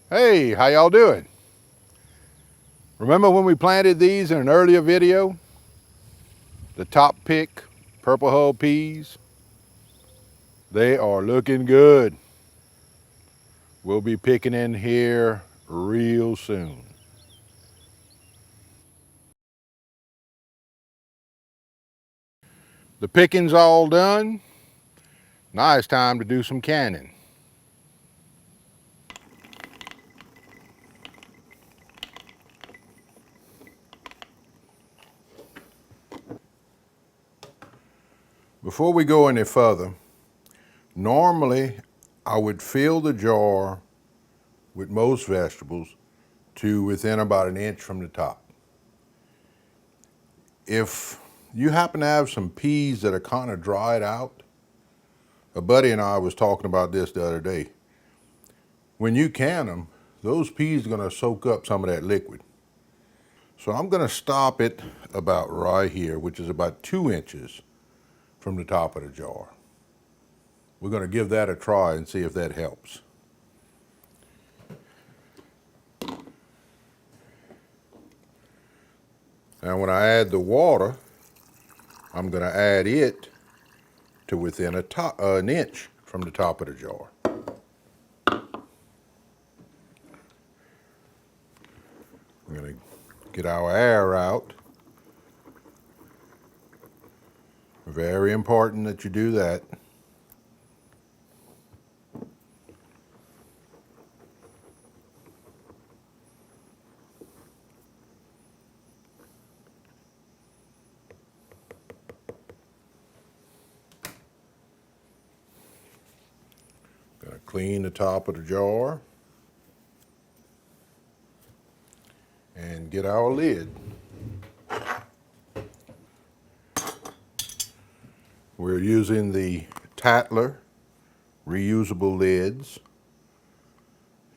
Hey, how y'all doing? Remember when we planted these in an earlier video? The top pick purple hull peas? They are looking good. We'll be picking in here real soon. The picking's all done. Now it's time to do some canning. Before we go any further, normally I would fill the jar with most vegetables to within about an inch from the top. If you happen to have some peas that are kind of dried out, a buddy and I was talking about this the other day. When you can them, those peas are going to soak up some of that liquid. So I'm going to stop it about right here, which is about 2 inches from the top of the jar. We're going to give that a try and see if that helps. Now when I add the water, I'm going to add it to within an inch from the top of the jar. We're going to get our air out. Very important that you do that. Going to clean the top of the jar and get our lid. We're using the Tatler reusable lids.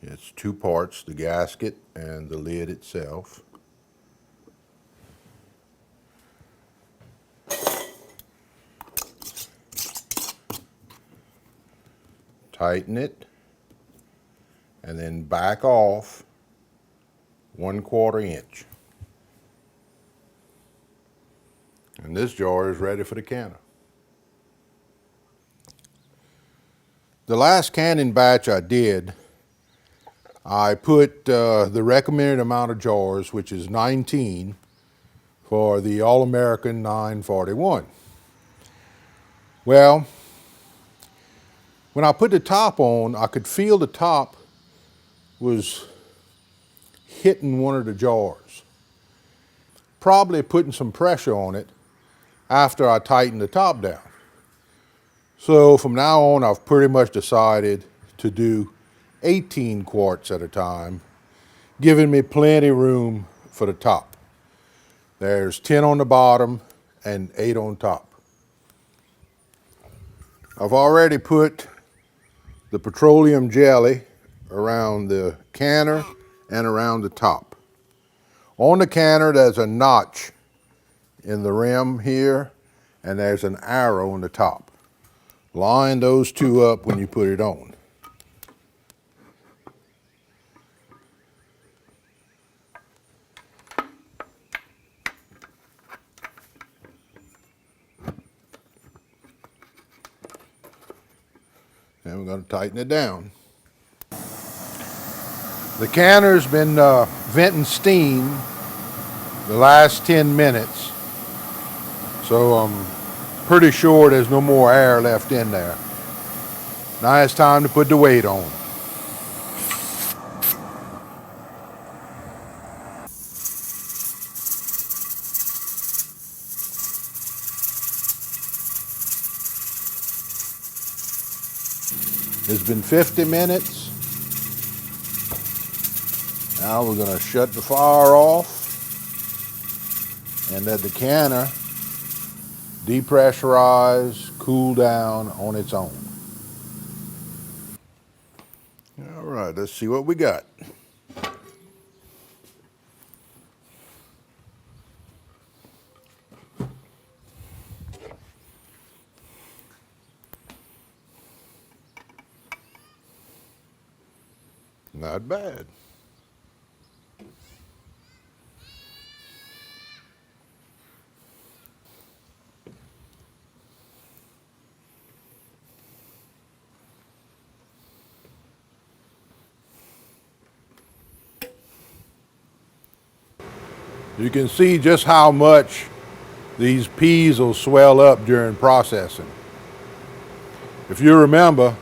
It's 2 parts, the gasket and the lid itself. Tighten it and then back off 1/4 inch. And this jar is ready for the canner. The last canning batch I did, I put the recommended amount of jars, which is 19, for the All-American 941. Well, when I put the top on, I could feel the top was hitting one of the jars. Probably putting some pressure on it after I tightened the top down. So from now on, I've pretty much decided to do 18 quarts at a time, giving me plenty room for the top. There's 10 on the bottom and 8 on top. I've already put the petroleum jelly around the canner and around the top. On the canner, there's a notch in the rim here, and there's an arrow on the top. Line those two up when you put it on. And we're going to tighten it down. The canner's been venting steam the last 10 minutes, so I'm pretty sure there's no more air left in there. Now it's time to put the weight on. It's been 50 minutes. Now we're going to shut the fire off and let the canner depressurize, cool down on its own. All right, let's see what we got. Not bad. You can see just how much these peas will swell up during processing. If you remember,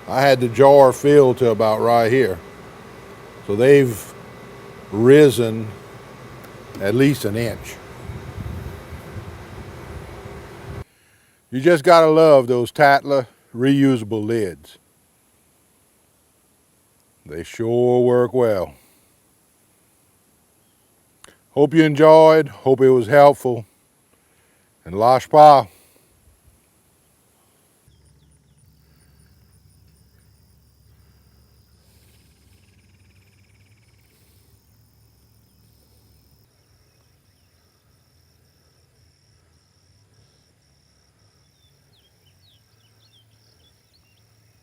I had the jar filled to about right here. So they've risen at least an inch. You just gotta love those Tatler reusable lids. They sure work well. Hope you enjoyed, hope it was helpful, and Lash Pa.